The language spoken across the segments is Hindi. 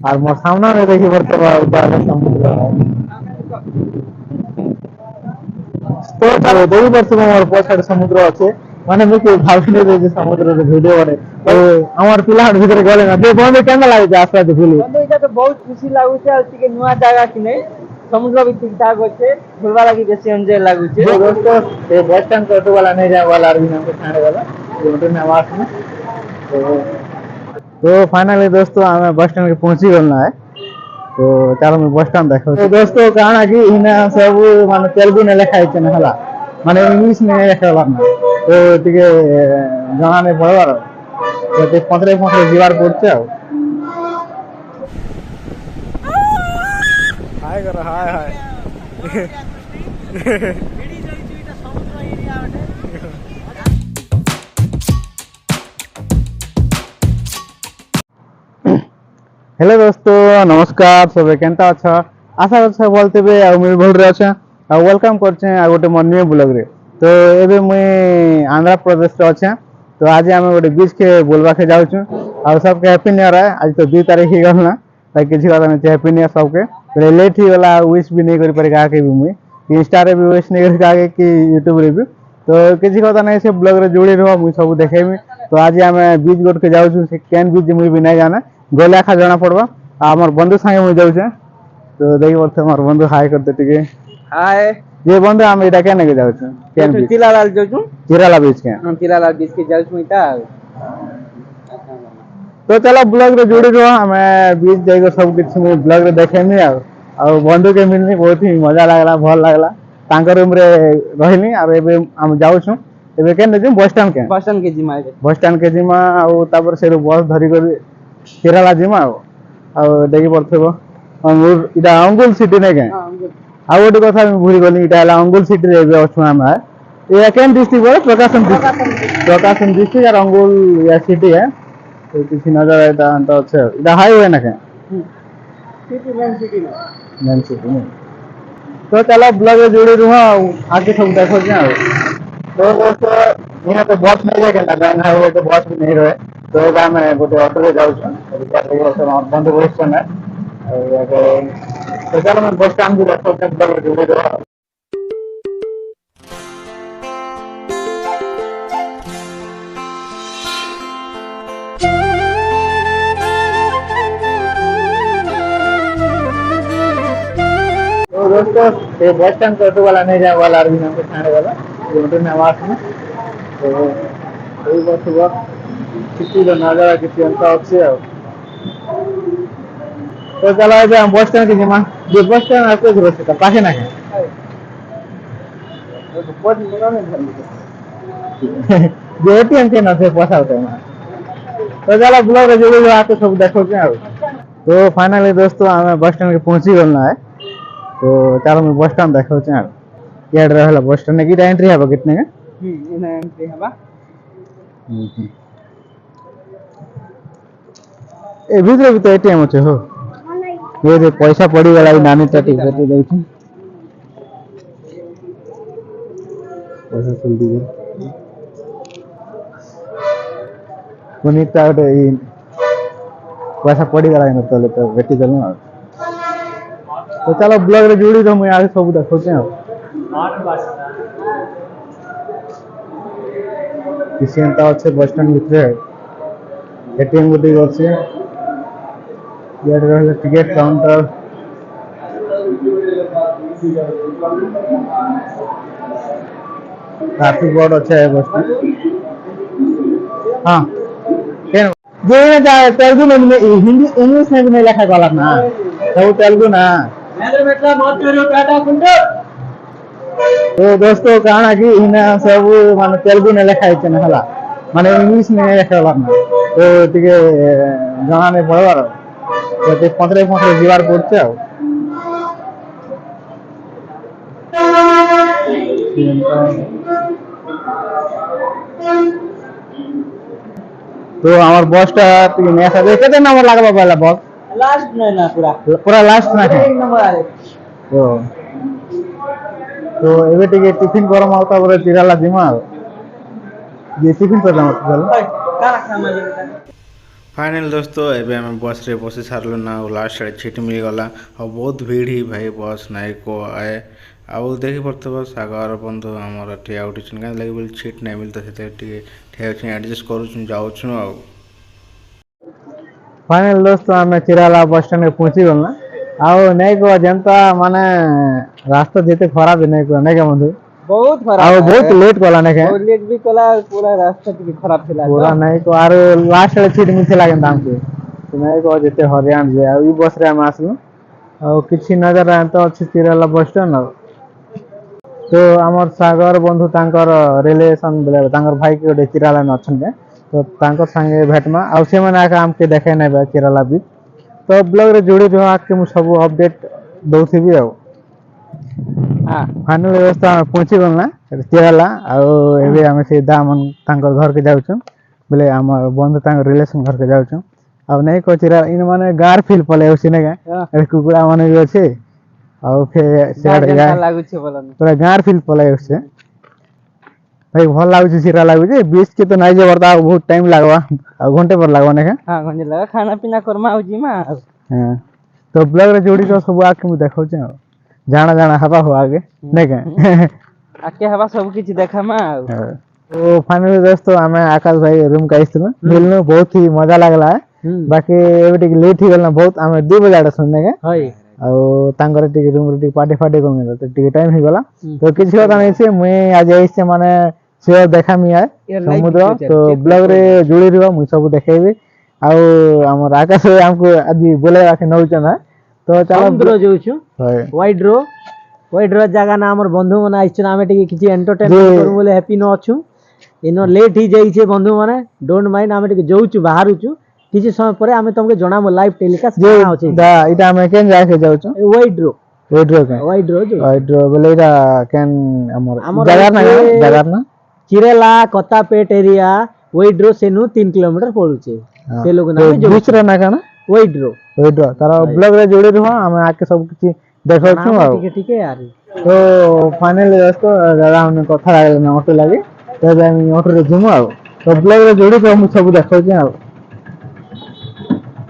আর মোর সামনে দেখি পড়তে সমুদ্র তো দেখি পড়তে আমার পছাড় সমুদ্র আছে মানে মুই ভাবিনি যে সমুদ্রের ভিডিও করে তো আমার পিলার ভিতরে গলে না যে বন্ধু কেমন লাগে আস্তে ভুলি বন্ধু এটা তো ବହୁତ ଖୁସି ଲାଗୁଛି ଆଉ ଟିକେ ନୂଆ ଜାଗା କି ନାହିଁ ସମୁଦ୍ର ବି ଠିକ ଠାକ ଅଛି ବୁଲବା ଲାଗି ବେଶୀ ଏନ୍ଜୟ ଲାଗୁଛି। तो दोस्तों ये बस स्टैंड को ऑटो वाला नहीं जाए वाला अरविंद हमको छाने वाला ये ऑटो में आवाज में तो फाइनली दोस्तों हमें बस स्टैंड के पहुंची गलना है तो चलो मैं बस स्टैंड देखो तो दोस्तों कहाना कि इना सब माने तेलुगु ने लिखा है ना हला माने इंग्लिश में लिखा है ना तो टिके जाना नहीं पड़वा तो ते पथरे पथरे जीवार पड़ते आओ हाय करो हाय हाय हेलो दोस्तों नमस्कार सब केनता अच्छा आशा अच्छा बोलते बे आ मुई भल रे अच्छा आ वेलकम करछे आ गोटे मोर न्यू ब्लॉग रे तो एबे मुई आंध्र प्रदेश रे अच्छा तो आज हम गोटे बीच के बोलबा के जाउछु आ सबके हैप्पी न्यू ईयर आज तो 2 तारीख ही गल ना ताकि किसी बात नहीं हैप्पी न्यू ईयर सबके तो लेट ही वाला विश भी नहीं कर पारे का के भी मुई इंस्टा रे भी विश नहीं कर का के कि यूट्यूब रे भी तो किसी कथा नहीं से ब्लॉग रे जोड़ी रहो मुई सब देखेबी तो आज हम बीच गोट के जाउछु से केन बीच मुई भी नहीं जाना गले आखा जना पड़वा आमर बंधु संगे मुई जाउछे तो देखि पड़ते हमर बंधु हाय करते टिके हाय जे बंधु हम एटा केने के जाउछे केन बीच ଚିଲାଲାଲ ଯାଉଛୁ चिराला बीच के ହଁ ଚିଲାଲାଲ बीच के ଯାଉଛୁ ଏଇଟା ଆଉ तो चलो ब्लॉग रे जोड़ी रहो हमें बीच जाइको सब किछ मुई ब्लॉग रे देखेमी आ बंधु के मिलनी बहुत ही मजा लागला भल लागला तांकर रूम रे रहिनी और एबे हम जाउछु एबे केन जे बस स्टैंड के बसन के जिमा ଏବେ बस स्टैंड के जिमा आ तापर से बस धरी कर केरला जिमा आ देखि पड़थबो अंगुर इटा अंगुल सिटी ने के आ गोटे कथा मैं भूली गली इटा हला अंगुल सिटी रे एबे अछु हम ये केन डिस्ट्रिक्ट बोले प्रकाशन डिस्ट्रिक्ट और अंगुल या सिटी है तो किसी नजर आया तो अच्छा इटा हाईवे ना के सिटी मेन सिटी में मेन सिटी में तो चलो ब्लॉग में जुड़ी रहो आगे सब देखो क्या तो दोस्तों यहाँ तो बस नहीं जाएगा ना हाईवे तो बस भी नहीं रहे तो एबा मैं गोटे ऑटो रे जाउछु बंद बस स्टैंड है तो चलो मैं बस स्टैंड भी देखो ब्लॉग में जुड़ी रहो तो दोस्तों ये बस स्टैंड को ऑटो वाला नहीं जाए वाला अरविंद हमको छाने वाला ये ऑटो में आवाज में तो यही बस हुआ किसी का नजारा किसी अंता अच्छे है तो चलो अबे हम बस स्टैंड के जिमा ये बस स्टैंड आपके घर से पासे ना है जो एटीएम के ना से पैसा होता है तो चलो ब्लॉग रे जोड़ी आके सब देखो क्या तो फाइनली दोस्तों हमें बस स्टैंड के पहुंची गलना है तो चलो मैं बस स्टैंड देखो क्या क्या रहला बस स्टैंड की एंट्री है कितने का इना एंट्री हवा ए भीतर भी तो एटीएम अच्छे हो ये पैसा पड़ी गला नानी चाटी बेटी देखी पैसा चल दी पुनीता गोटे पैसा पड़ी गला इन तो बेटी चलना तो चलो ब्लॉग रे जोड़ी दो मैं आगे सब देखो क्या किसी अंता अच्छे बस स्टैंड भीतर एटीएम गोटे अच्छे ये रहे टिकट काउंटर काफी बड़ अच्छा है बस हाँ जो ना जाए तेलुगु में हिंदी इंग्लिश में भी नहीं लिखा गला ना सब तेलुगु ना तो दोस्तों कहाना कि इना सब माने तेलुगु ने लिखा है ना हला माने इंग्लिश में नहीं लिखा गला ना तो टिके जाना नहीं पड़वा तो ते पथरे पथरे जीवार पड़ते आओ तो हमार बसटा टिके नया साथे केते नंबर लागबा पहला बस लास्ट में ना पूरा लास्ट ना है एक नंबर आले तो एबे टिके टिफिन गरम आवता बरे तिराला जिमा ये टिफिन पे ना चल का रखा मजे फाइनल दोस्तों एबे आम बस रे बसी सारू ना लास्ट आड़े सीट मिलगला और बहुत भीड़ ही भाई बस नाई को आए आउ देखी पड़े सागर बंधु आमर ठिया उठी कहीं लगे बोली सीट नहीं मिलता से ठिया एडजस्ट करूँ जाऊँ आउ फाइनल दोस्तों आम चिराला बस स्टैंड पहुंची गल ना आउ नहीं को जनता माने रास्ता जेते खराब नहीं को नहीं के बंधु बहुत आउ खराब बहुत लेट कला नहीं के बहुत लेट भी कला पूरा रास्ता टिके खराब थिला पूरा नहीं को आरो लास्ट रे सीट मिलथिला के हमके तो नहीं को जेते हरियाण जे आ ई बस रे हम आसलु आ किछि नजर आन तो अछि चिराला बस स्टैंड तो आमर सागर बंधु तांकर रिलेशन बोले तांकर भाई के गोटे चिराला में अछन तो तांकर संगे भेटमा आ से माने आके हमके देखे नै चिराला बीच तो ब्लॉग रे जोड़ी रहो आके मु सब अपडेट दउथिबी आ हां फाइनल व्यवस्था पहुंची गल ना चिराला आ एबे हम सीधा मन तांकर घर के जाउछु बोले हमर बंधु तांकर रिलेशन घर के जाउछु आ नहीं को चिरा इन माने गार फील पले होसी ने का कुकुड़ा माने भी अछि आ फिर सेड लागु छै बोलन पूरा गार फील पले होसे भाई भल लागु चिरा लागु जे 20 के तो नहीं जे बरता बहुत टाइम लागवा आ घंटे पर लागवा ने हां घंटे लगा खाना पीना करमा होजी मा हां तो ब्लॉग रे जोड़ी तो सब आके मु देखौ छ जाना जाना हवा हो आगे नहीं का आके हवा सब किछ देखा मा तो फाइनली दोस्तों हमें आकाश भाई रूम का इस्तु मिलनो बहुत ही मजा लागला बाकी एबे टिक लेट ही गलना बहुत हमें 2 बजे आडे सुनने के हई ଆଉ ତାଙ୍କର ଟିକେ ରୁମ୍ ରେ ଟିକେ ପାର୍ଟି ଫାର୍ଟି କମି ତ ଟିକେ ଟାଇମ୍ ହେଇଗଲା ତ କିଛି କଥା ନାହିଁ ସେ ମୁଇଁ ଆଜି ଆଇଛି ମାନେ ସିଓର ଦେଖାମି ଆଏ ସମୁଦ୍ର ତ ବ୍ଲଗ ରେ ଯୋଡ଼ି ରହିବ ମୁଇଁ ସବୁ ଦେଖେଇବି ଆଉ ଆମର ଆକାଶ ଆମକୁ ଆଜି ବୁଲେଇବାକୁ ନଉଛ ନା ତ ଚାଲ ସମୁଦ୍ର ଯାଉଛୁ ୱାଇଡ୍ର ଜାଗା ନା ଆମର ବନ୍ଧୁ ମାନେ ଆଇଛନ୍ ଆମେ ଟିକେ କିଛି ଏଣ୍ଟରଟେନମେଣ୍ଟ କରୁ ବୋଲେ हैप्पी न अछु इनो लेट ही जाई छे बंधु माने डोंट माइंड आमे ଟିକେ जाउछु बाहरुछु किछि समय परे आमे तुमके जणामो लाइव टेलीकास्ट करा होचे दा इटा हमें केन जाय के जाउछु वाइड्रो वाइड्रो बोले इटा केन हमर जगह ना चिरेला कतापेट एरिया वाइड्रो सेनु 3 किलोमीटर पड़ुचे तेलुगु नाम जो बीच रे ना काना वाइड्रो तारा ब्लॉग रे जोड़ी रहो हमें आके सब किछि देखौछु आ ठीक है यार तो फाइनली दोस्तों दादा हमने कथा लागल ना ऑटो लागी तो हम ऑटो रे जुमु आ तो ब्लॉग रे जोड़ी को हम सब देखौछु आ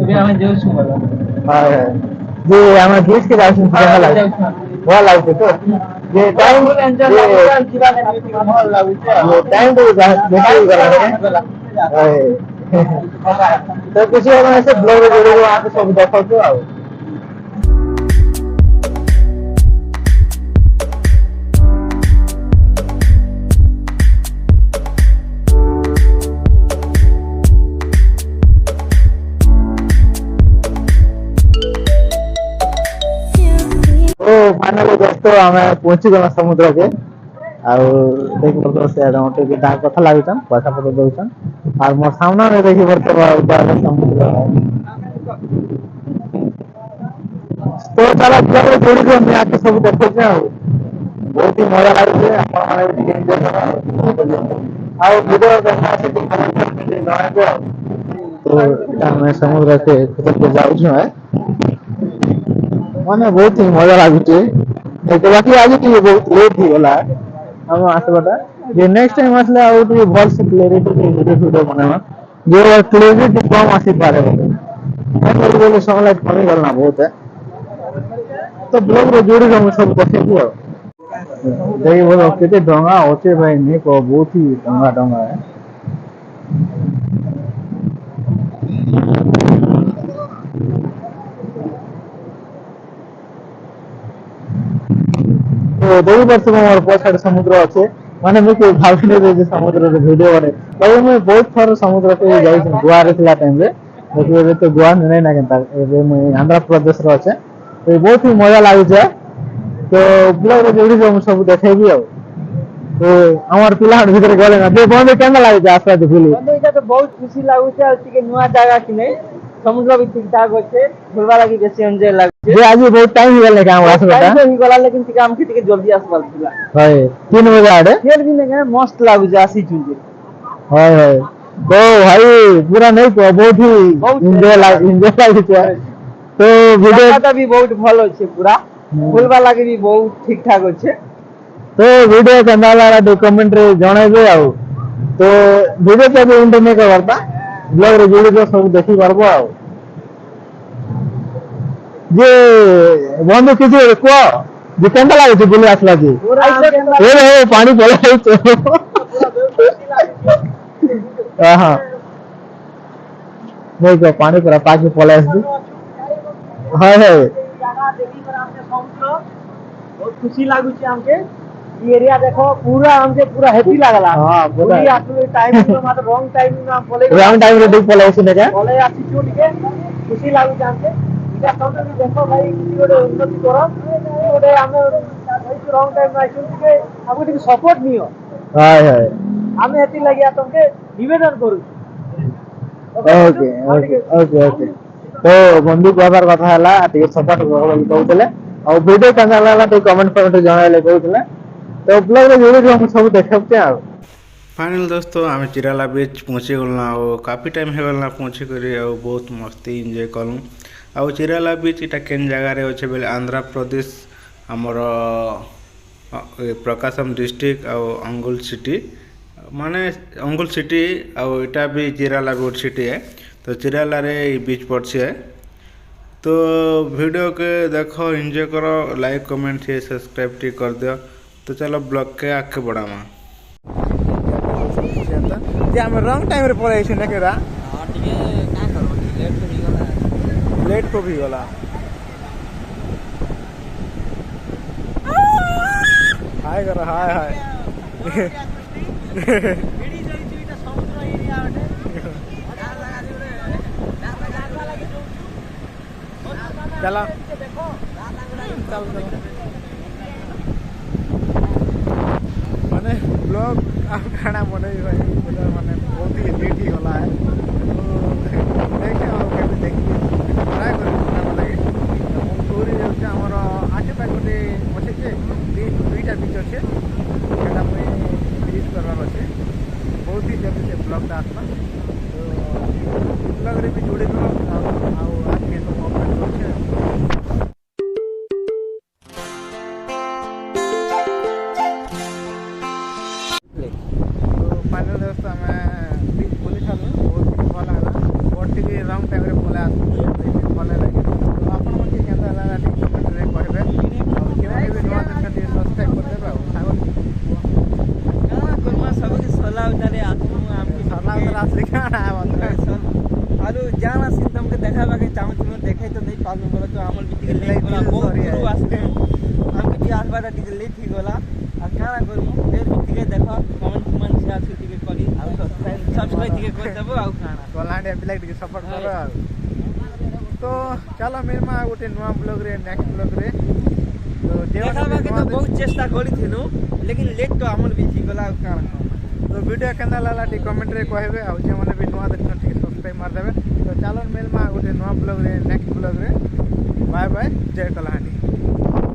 ଏବେ ଆମେ ଯାଉଛୁ ବୋଲ हां जे हम बीच के जाउछु केना लागे ଭଲ ଲାଗୁଛି ତ ଯେ ଟାଇମ୍ ଭଲ ଲାଗୁଛି ये टाइम तो बेटी गला तो किसी और ऐसे ब्लॉग रे जोड़ी को आके सब देखौछु आ फाइनली दोस्तों हमें पहुंची गला समुद्र के आउ देखि परतो से आडोटे के दा कथा लागुछन पैसा पतो दउछन और मोर सामना में देखि परतो ऊपर समुद्र तो चला चलो जोड़ी को मैं आके सब देखो छ बहुत ही मजा लागे छे अपन माने भी एंजॉय करा आउ वीडियो देखना से तो मैं समुद्र के तरफ जाऊ छ माने बहुत ही मजा लागुचे तो बाकी आज के बहुत लेट ही गला हम आसबटा जे नेक्स्ट टाइम आसले आउ तो भल से क्लैरिटी के वीडियो बनावा जो क्लैरिटी कम आसी पारे मतलब बोले सनलाइट कमी गलना बहुत है तो ब्लॉग रे जोड़ी हम सब देखे दियो देखि बोलो केते डंगा होचे भाई ने को बहुत ही डंगा है तो दो वर्ष में मोर पछाड़ समुद्र अच्छे माने मुझे भावने जे समुद्र रे वीडियो बने तो मैं बहुत थोर समुद्र के जाई गोवा रे थिला टाइम रे देखिए तो गोवा नहीं ना केनता ए मैं आंध्र प्रदेश रो আছে तो बहुत ही मजा लागु छै तो ब्लॉग रे जोड़ी हम सब देखेबी आ तो हमर पिला भीतर गले ना दे बंद केना लागु छै आसरा देखली बंधु इटा तो बहुत खुशी लागु छै आलती के नुआ जागा कि नहीं समुद्र भी ठीक ठाक होचे घुरवा लागी बेसी एंजॉय लागु जे आज बहुत टाइम हो गेल काम आसरा टाइम ही गला लेकिन काम के जल्दी आसबाल थिला हाय 3 बजे आडे फिर भी नहीं मस्त लागु छै आसी चुजे हाय हाय तो भाई पूरा नहीं को बहुत ही एंजॉय लागु छै तो वीडियो का भी बहुत भलो छे पूरा फुलवा लागे भी बहुत ठीक ठाक होचे तो वीडियो के अंदाला तो कमेंट रे जणाइबे आउ तो वीडियो के भी इंटरनेट करता ବ୍ଲଗରେ ଯୋଡ଼ିଛ ସବୁ ଦେଖିପାରବ ଆଉ ଯେ ବନ୍ଧୁ କିଛି କୁହ ଯେ କେନ୍ତା ଲାଗୁଛି ବୁଲି ଆସିଲା ଯେ ପାଣି ପଳେଇ ଯାଉଛ ହଁ नहीं तो पानी पूरा पानी पड़े हाय हाय बहुत खुशी लागुची हमके ये एरिया देखो पूरा हमके पूरा हैप्पी लागला हां पूरा टाइम मात्र रॉन्ग टाइम में हम बोले रॉन्ग टाइम रे ठीक पड़े सुने के बोले आसी छूट के खुशी लागुची हमके इटा सब देखो भाई किसी गोटे उन्नति करो गोटे हमें रॉन्ग टाइम में आइछन के हमको टिके सपोर्ट नियो हाय हाय हमें हेती लगिया तुमके निवेदन करू ओके ओके ओके ओके तो बंधु कहबार कथा हला टिके सपोर्ट कहउतले और वीडियो केना लागला तो कमेंट पर जणाइले कहउतले तो ब्लॉग रे वीडियो हम सब देखबते आ फाइनल दोस्तों आम चिराला बीच पहुँची गलना और काफ़ी टाइम हो गलना पहुँची करी और बहुत मस्ती एंजॉय कलूँ और चिराला बीच इटा केन जगार अच्छे बेले आंध्र प्रदेश आमर प्रकाशम डिस्ट्रिक्ट और अंगुल सिटी माने अंगुल सिटी और इटा भी चिराला भी गोटे सिटी है तो चिराला रे बीच पड़छे है तो वीडियो के देखो एंजॉय करो लाइक कमेंट से सब्सक्राइब टी कर दियो तो चलो ब्लॉग के आगे बढ़ामा जे हम रॉन्ग टाइम रे पड़े छु ने केरा हां टिके का करो लेट तो भी गला हाय कर हाय हाय एडी जई इटा समुद्र एरिया हटे गार लगा दिबे गार लगा चला देखो चल माने ब्लॉग आप खाना बने भाई माने बहुत ही लेट ही होला है तो देखे और केबे देखि ट्राई कर खाना लगे तो पूरी जो हमर आटे पे गोटे अछि जे दुईटा बीच अछि सेटा मैं विजिट करबार अछि बहुत ही जल्दी से ब्लॉग दा आसला तो ब्लॉग रे भी जोड़ी दो आ आके सब अपडेट करछे फाइनल दोस्तों हमें बीच पुलिस आलु बहुत ही भल लागला और टिके रॉन्ग टाइम रे पले आसु भल लगे तो आपण मन के केंदा लागला टिके कमेंट रे कहबे और केना भी नवा देखा टिके सब्सक्राइब कर देबे और सागल गाना कोरमा सब के सला उतारे आत्मा हमके सरला उतर आस लिखाना है मतलब आलू जाना सिन तुमके देखाबा के चाहू तुम देखे तो नहीं पालू बोला तो हमर बीती के लेट होला बहुत गुरु आसते हमके भी आस बाटा टिके लेट ही गोला आ काना करू फिर बीती के देखो कमेंट शेयर टिके करी आ सब्सक्राइब टिके कर देबो आ काना कोलांडे ब्लैक टिके सपोर्ट करो तो चलो मेरे मा गोटे नवा ब्लॉग रे नेक्स्ट ब्लॉग रे तो देखाबा के तो बहुत चेष्टा करी थिनु लेकिन लेट तो हमर बीती गोला आ काना तो वीडियो केंदा लागला टी कमेंट रे कहबे आ जे माने भी नवा देखन टी सब्सक्राइब मार देबे तो चलो मेल मा गोटे नवा ब्लॉग रे नेक्स्ट ब्लॉग रे बाय बाय जय कलाहांडी।